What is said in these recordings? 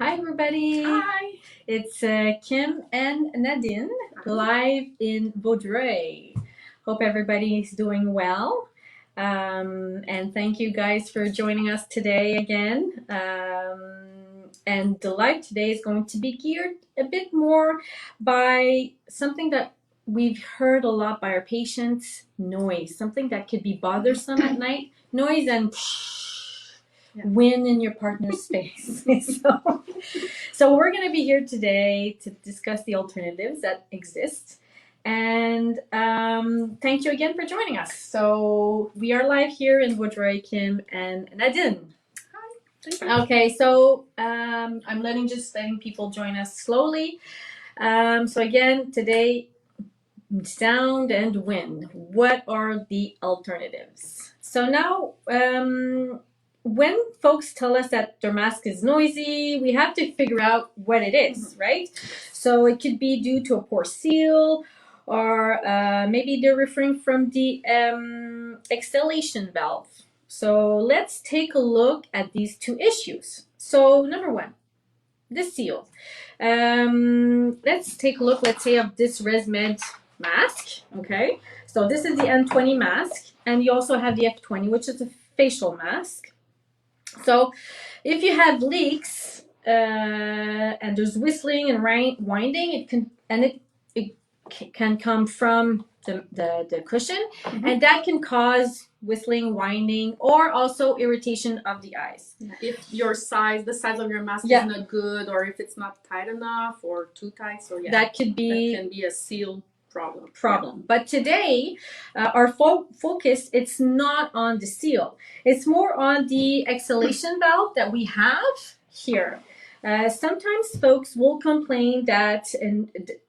Hi, everybody. Hi. It's Kim and Nadine live in Vaudreuil. Hope everybody is doing well. And thank you guys for joining us today again. And the live today is going to be geared a bit more by something that we've heard a lot by our patients: noise, something that could be bothersome at night, noise and wind in your partner's face. So we're going to be here today to discuss the alternatives that exist. And thank you again for joining us. So we are live here in Vaudreuil, Kim and Nadine. Okay, so I'm just letting people join us slowly. So again, today, sound and wind. What are the alternatives? So now, when folks tell us that their mask is noisy, we have to figure out what it is, right? So it could be due to a poor seal, or maybe they're referring from the exhalation valve. So let's take a look at these two issues. So number one, the seal. Let's take a look, let's say, of this ResMed mask. Okay, so this is the N20 mask, and you also have the F20, which is a facial mask. So if you have leaks and there's whistling and winding, it can come from the cushion, and that can cause whistling, whining, or also irritation of the eyes. If the size of your mask is not good, or if it's not tight enough or too tight, so that can be a seal problem. But today, our focus, it's not on the seal. It's more on the exhalation valve that we have here. Sometimes folks will complain that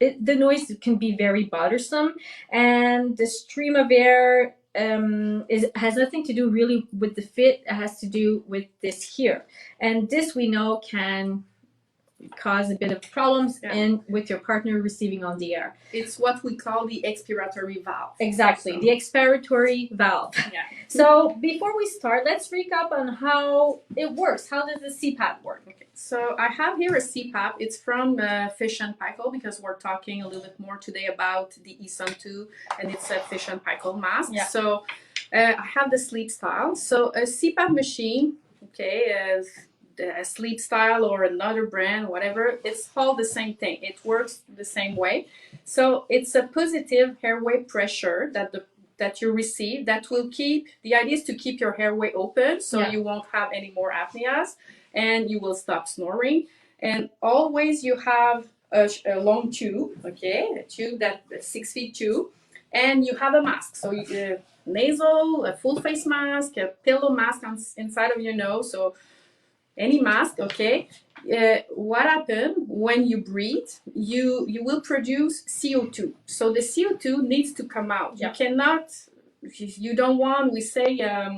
the noise can be very bothersome, and the stream of air has nothing to do really with the fit. It has to do with this here, and this we know can cause a bit of problems and with your partner receiving on the air. It's what we call the expiratory valve. Exactly, so the expiratory valve. Yeah. So before we start, let's recap on how it works. How does the CPAP work? Okay. So I have here a CPAP. It's from Fisher Paykel, because we're talking a little bit more today about the ESON2, and it's a Fisher Paykel mask. Yeah. So I have the sleep style. So a CPAP machine, okay, a sleep style or another brand, whatever, it's all the same thing. It works the same way. So it's a positive airway pressure that you receive that will keep, the idea is to keep your airway open, so you won't have any more apneas and you will stop snoring. And always you have a long tube, okay, a tube that 6 feet tube, and you have a mask. So nasal, a full face mask, a pillow mask inside of your nose. So any mask, okay. What happens when you breathe? You will produce CO2. So the CO2 needs to come out. You cannot. You don't want. We say I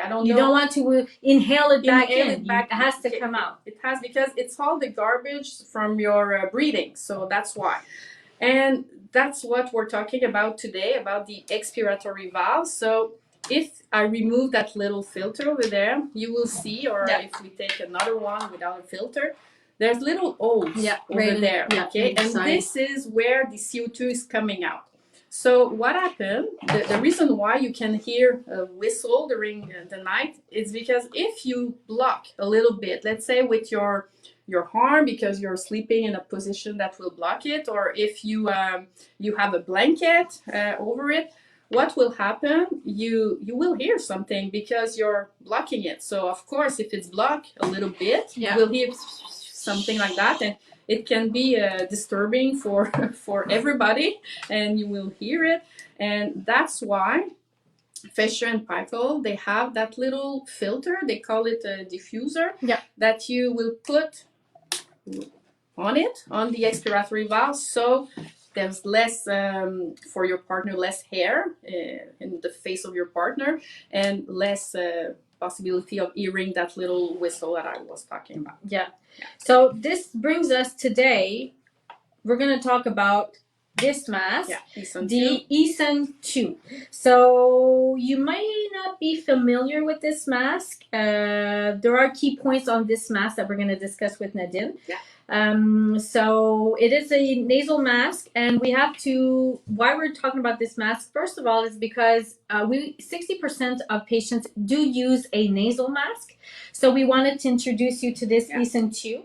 don't. You don't want to inhale it back in. It has to come out. It has, because it's all the garbage from your breathing. So that's why. And that's what we're talking about today, about the expiratory valve. So if I remove that little filter over there, you will see, or if we take another one without a filter, there's little holes over there, okay? And this is where the CO2 is coming out. So what happened, the reason why you can hear a whistle during the night is because if you block a little bit, let's say with your arm, because you're sleeping in a position that will block it, or if you have a blanket over it, what will happen? You will hear something because you're blocking it. So of course, if it's blocked a little bit, you will hear something like that, and it can be disturbing for everybody, and you will hear it. And that's why Fisher and Paykel, they have that little filter. They call it a diffuser that you will put on the expiratory valve, so there's less for your partner, less hair in the face of your partner, and less possibility of hearing that little whistle that I was talking about. Yeah. So this brings us today, we're going to talk about this mask, Eason the Eason 2. So you might not be familiar with this mask. There are key points on this mask that we're going to discuss with Nadine. Yeah. So it is a nasal mask, and we have to. Why we're talking about this mask, first of all, is because 60% of patients do use a nasal mask. So we wanted to introduce you to this Eason 2.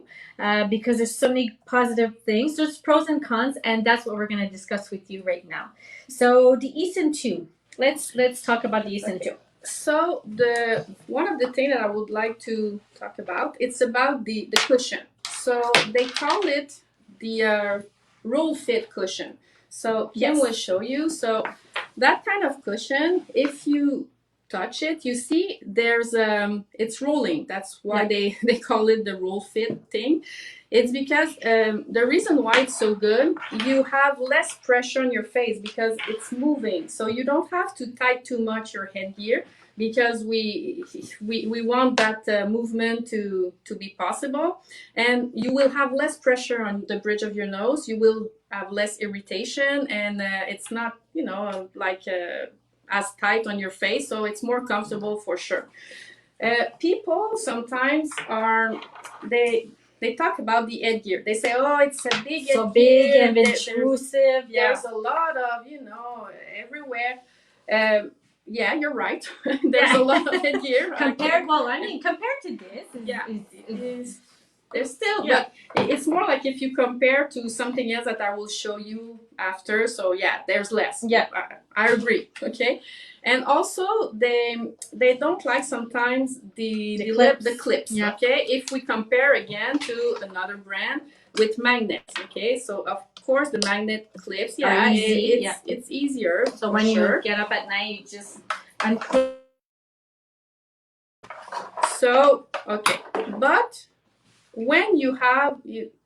Because there's so many positive things. There's pros and cons, and that's what we're going to discuss with you right now. So the Eason 2. Let's talk about the Eason 2. So the one of the things that I would like to talk about, it's about the cushion. So they call it the roll fit cushion. So Kim will show you. So that kind of cushion, if you touch it, you see there's it's rolling. That's why they call it the roll fit thing. It's because the reason why it's so good, you have less pressure on your face because it's moving. So you don't have to tight too much your headgear because we want that movement to be possible. And you will have less pressure on the bridge of your nose. You will have less irritation, and it's not, like as tight on your face. So it's more comfortable for sure. People sometimes they talk about the headgear. They say, "Oh, it's a big so headgear, big and intrusive." There's a lot of, everywhere. Yeah, you're right. There's a lot of headgear. Compared to this, there's still, but it's more like if you compare to something else that I will show you after. So there's less. Yeah, I agree. Okay. And also they don't like sometimes the clips. Yeah. Okay, if we compare again to another brand with magnets. Okay, so of course the magnet clips, it's easier. So when you get up at night, you just unclip. So but when you have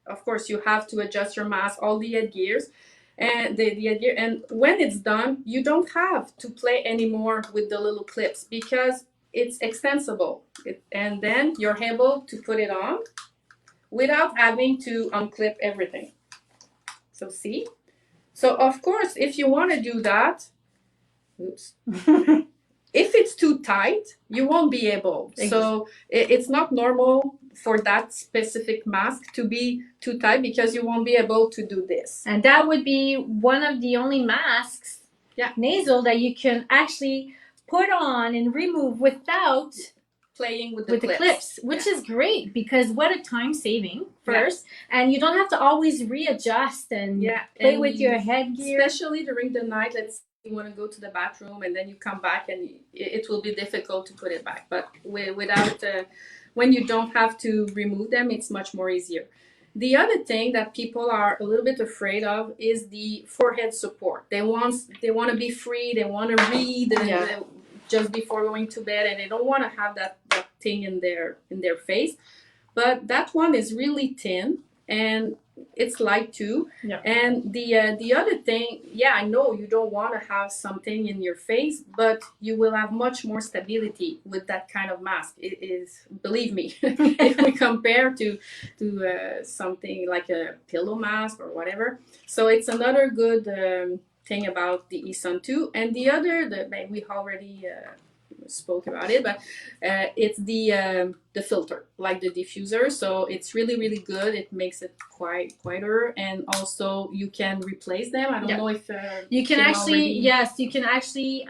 of course you have to adjust your mask, all the headgears. And the headgear, and when it's done, you don't have to play anymore with the little clips because it's extensible, and then you're able to put it on without having to unclip everything. So see? So of course, if you want to do that, if it's too tight, you won't be able. So it's not normal for that specific mask to be too tight because you won't be able to do this. And that would be one of the only masks, nasal, that you can actually put on and remove without playing with the clips, which is great because what a time saving first, and you don't have to always readjust and play with your headgear, especially during the night. Let's you want to go to the bathroom and then you come back and it will be difficult to put it back, but without when you don't have to remove them, it's much more easier. The other thing that people are a little bit afraid of is the forehead support. They want to be free, they want to read just before going to bed, and they don't want to have that thing in their face. But that one is really thin and it's light too. And the other thing, I know you don't want to have something in your face, but you will have much more stability with that kind of mask. It is, believe me, if we compare to something like a pillow mask or whatever. So it's another good thing about the Eason 2. And the other, we already spoke about it, but it's the filter, like the diffuser. So it's really, really good. It makes it quieter, and also you can replace them. I don't know if you can actually you can actually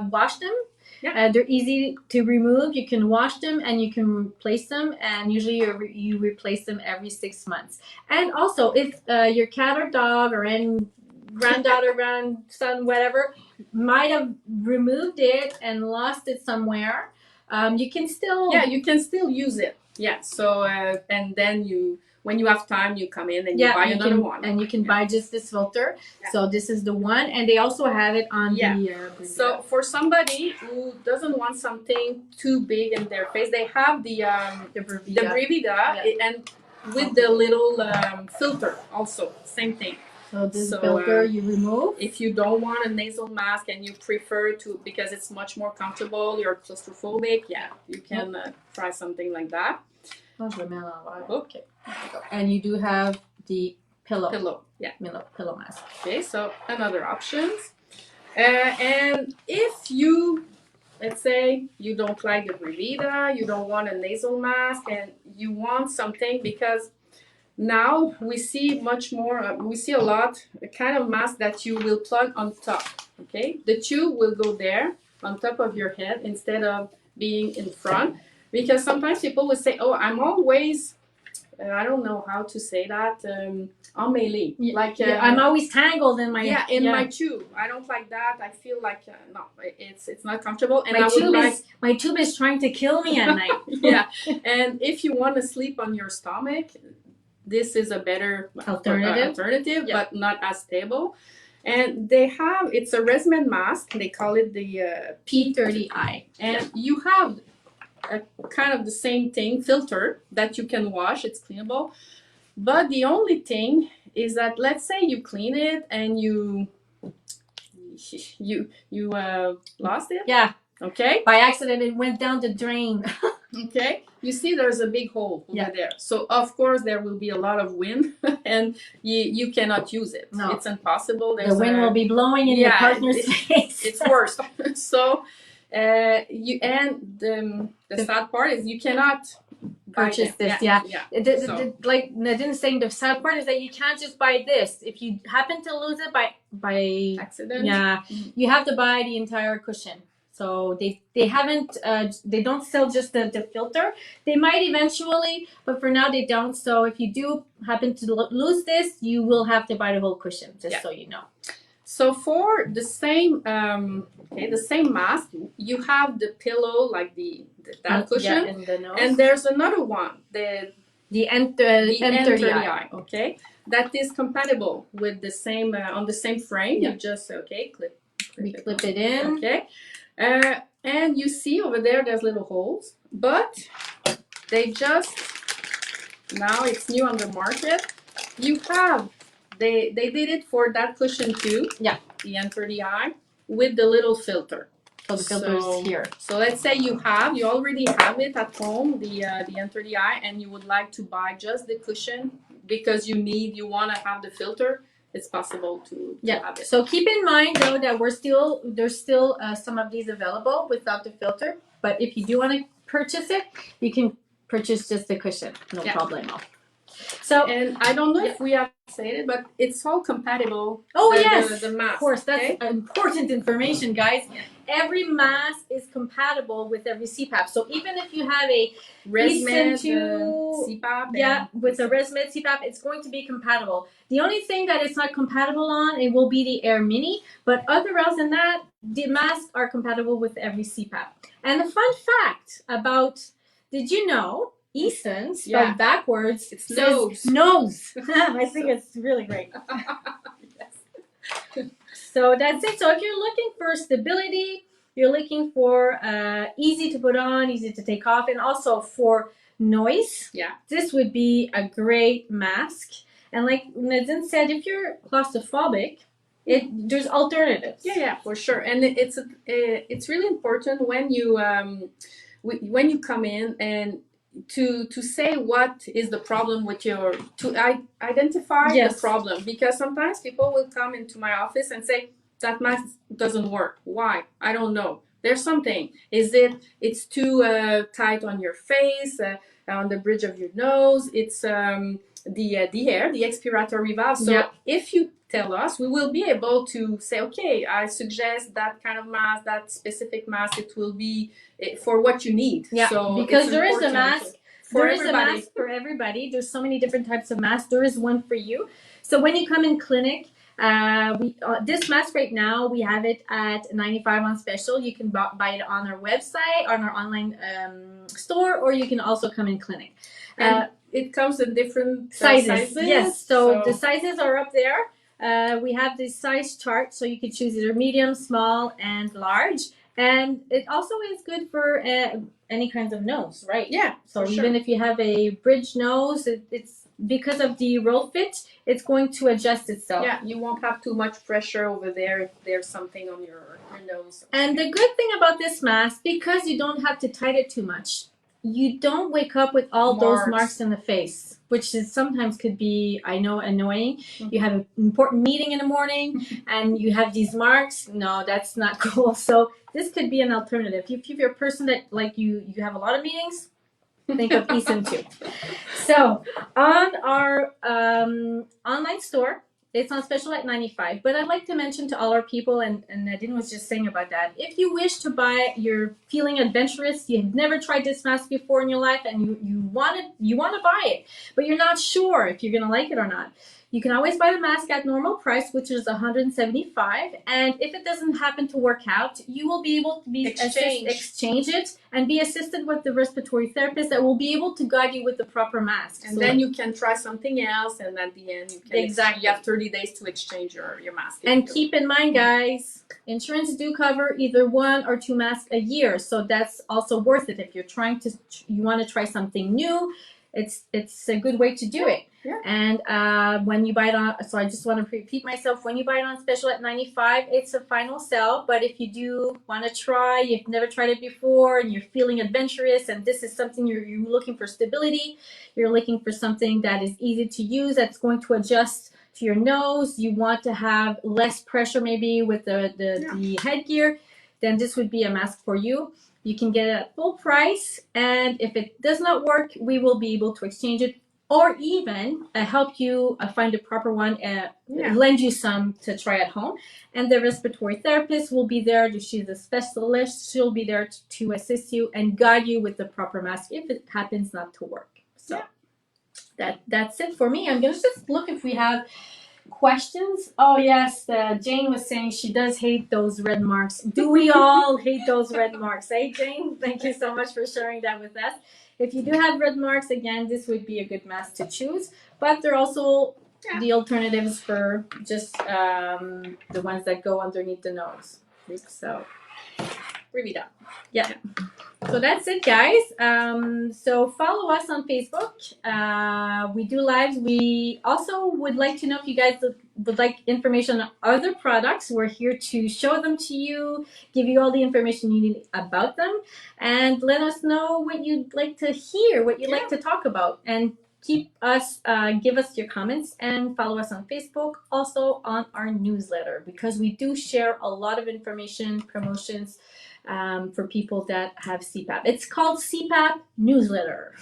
wash them. They're easy to remove. You can wash them and you can replace them, and usually you replace them every 6 months. And also, if your cat or dog or any granddaughter, grandson, whatever, might have removed it and lost it somewhere, you can still use it. So and then when you have time, you come in and you buy another one, and you can buy just this filter. So this is the one, and they also have it on the so for somebody who doesn't want something too big in their face, they have the Brevida and with the little filter also, same thing. So this filter you remove. If you don't want a nasal mask and you prefer to, because it's much more comfortable, you're claustrophobic, you can try something like that. Okay. And you do have the Pillow. Yeah. Pillow mask. Okay, so another options. And if you, let's say you don't like the Brevida, you don't want a nasal mask, and you want something, because now we see much more, we see a lot, a kind of mask that you will plug on top, okay? The tube will go there on top of your head instead of being in front, because sometimes people will say, oh, I'm always, I don't know how to say that, emmêlé. Yeah, like I'm always tangled in my my tube. I don't like that. I feel like no, it's not comfortable. And my tube is trying to kill me at night. Yeah, and if you want to sleep on your stomach, this is a better alternative, yeah, but not as stable. And they have, it's a resin mask. They call it the P30i, and you have a kind of the same thing, filter that you can wash. It's cleanable. But the only thing is that, let's say you clean it and you lost it. Yeah. Okay. By accident, it went down the drain. Okay. You see, there's a big hole over there. So of course there will be a lot of wind, and you cannot use it. No. It's impossible. The wind will be blowing in your partner's face. It's worse. So the sad part is you cannot purchase this. Like Nadine's saying, the sad part is that you can't just buy this. If you happen to lose it by accident, you have to buy the entire cushion. So they haven't they don't sell just the filter. They might eventually, but for now they don't. So if you do happen to lose this, you will have to buy the whole cushion, just so you know. So for the same the same mask, you have the pillow, like that cushion, and the nose. And there's another one, the N30i. Okay, that is compatible with the same on the same frame. You just clip it in. Okay, and you see over there's little holes, but they just, now it's new on the market. You have. They did it for that cushion too. Yeah. The N30i with the little filter. So the filter is here. So let's say you already have it at home, the N30i, and you would like to buy just the cushion because you want to have the filter. It's possible to have it. So keep in mind though that there's still some of these available without the filter. But if you do want to purchase it, you can purchase just the cushion. No problem. So, and I don't know if we have said it, but it's all compatible. Oh, yes. The mask. Of course, that's important information, guys. Yeah. Every mask is compatible with every CPAP. So even if you have a ResMed CPAP, with a ResMed CPAP, it's going to be compatible. The only thing that it's not compatible on, it will be the Air Mini. But otherwise than that, the masks are compatible with every CPAP. And the fun fact about, did you know, Easton, spelled backwards, it's nose. Nose. I think it's really great. Yes. So that's it. So if you're looking for stability, you're looking for easy to put on, easy to take off, and also for noise, this would be a great mask. And like Nadine said, if you're claustrophobic, there's alternatives. Yeah, for sure. And it's really important when you come in and to say what is the problem with identify the problem, because sometimes people will come into my office and say that mask doesn't work. Why? I don't know. There's something. It's too tight on your face, on the bridge of your nose. It's the air, the expiratory valve. So if you tell us, we will be able to say, okay, I suggest that kind of mask, that specific mask. It will be for what you need. Yeah, so because there is a mask for everybody. Is a mask for everybody. There's so many different types of masks. There is one for you. So when you come in clinic, this mask right now, we have it at $95 on special. You can buy it on our website, on our online store, or you can also come in clinic. And it comes in different sizes. Yes, so the sizes are up there. We have this size chart, so you can choose either medium, small, and large. And it also is good for any kinds of nose, right? Yeah. So even if you have a bridge nose, it's because of the roll fit, it's going to adjust itself. Yeah, you won't have too much pressure over there if there's something on your nose. And the good thing about this mask, because you don't have to tighten it too much, you don't wake up with all those Marks. marks in the face, which is sometimes could be, I know, annoying. You have an important meeting in the morning and you have these marks. No, that's not cool. So this could be an alternative. If you're a person that like you have a lot of meetings, think of eSIM too. So on our online store, it's on special at $95. But I'd like to mention to all our people, and Nadine was just saying about that, if you wish to buy, you're feeling adventurous, you've never tried this mask before in your life, and you want to buy it, but you're not sure if you're gonna like it or not. You can always buy the mask at normal price, which is $175. And if it doesn't happen to work out, you will be able to exchange it and be assisted with the respiratory therapist that will be able to guide you with the proper mask. And so then you can try something else, and at the end you can you have 30 days to exchange your mask. And keep in mind, guys, insurance do cover either 1 or 2 masks a year, so that's also worth it if you're you want to try something new. It's a good way to do it. Yeah. And when you buy it on, so I just want to repeat myself, when you buy it on special at $95, it's a final sell. But if you do want to try, you've never tried it before, and you're feeling adventurous, and this is something you're looking for stability, you're looking for something that is easy to use, that's going to adjust to your nose, you want to have less pressure maybe with the headgear, then this would be a mask for you. You can get it at full price, and if it does not work, we will be able to exchange it, or even help you find a proper one, lend you some to try at home. And the respiratory therapist will be there. She's a specialist. She'll be there to assist you and guide you with the proper mask if it happens not to work. So that's it for me. I'm going to just look if we have questions. Oh yes, Jane was saying she does hate those red marks. Do we all hate those red marks? Hey Jane, thank you so much for sharing that with us. If you do have red marks, again, this would be a good mask to choose. But there are also the alternatives for just the ones that go underneath the nose. So Really done. Yeah. So that's it, guys. So follow us on Facebook. We do lives. We also would like to know if you guys would like information on other products. We're here to show them to you, give you all the information you need about them, and let us know what you'd like to hear, what you'd like to talk about, and give us your comments, and follow us on Facebook, also on our newsletter, because we do share a lot of information, promotions, for people that have CPAP. It's called CPAP Newsletter.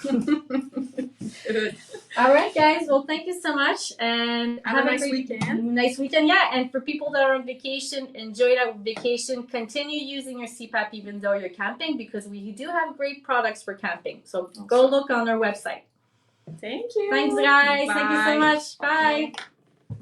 All right, guys. Well, thank you so much, and have a nice weekend. Nice weekend, yeah. And for people that are on vacation, enjoy that vacation. Continue using your CPAP even though you're camping, because we do have great products for camping. So go look on our website. Thank you. Thanks, guys. Bye. Thank you so much. Bye.